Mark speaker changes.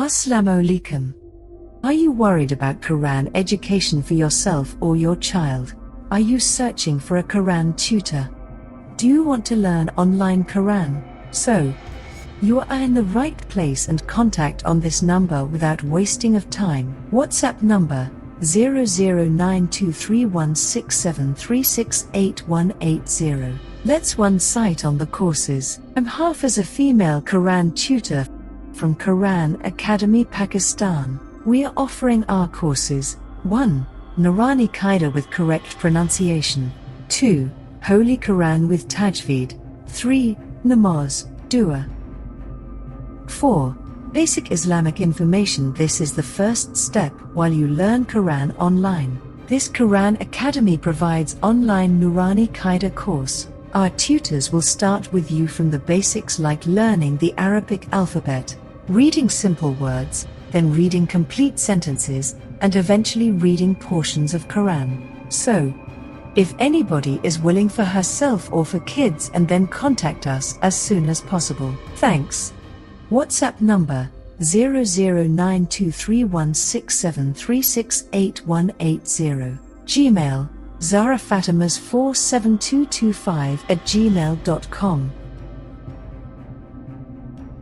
Speaker 1: Assalamu alaikum. Are you worried about Quran education for yourself or your child? Are you searching for a Quran tutor? Do you want to learn online Quran? So, you are in the right place, and contact on this number without wasting of time. WhatsApp number 00923167368180. Let's one site on the courses. I'm Hafiz, a female Quran tutor from Quran Academy, Pakistan. We are offering our courses: 1. Nurani Qaida with correct pronunciation. 2. Holy Quran with Tajweed. 3. Namaz, Dua. 4. Basic Islamic information. This is the first step while you learn Quran online. This Quran Academy provides online Nurani Qaida course. Our tutors will start with you from the basics, like learning the Arabic alphabet, reading simple words, then reading complete sentences, and eventually reading portions of Quran. So, if anybody is willing for herself or for kids, and then contact us as soon as possible. Thanks. WhatsApp number 00923167368180. Gmail, zarafatimas47225@gmail.com.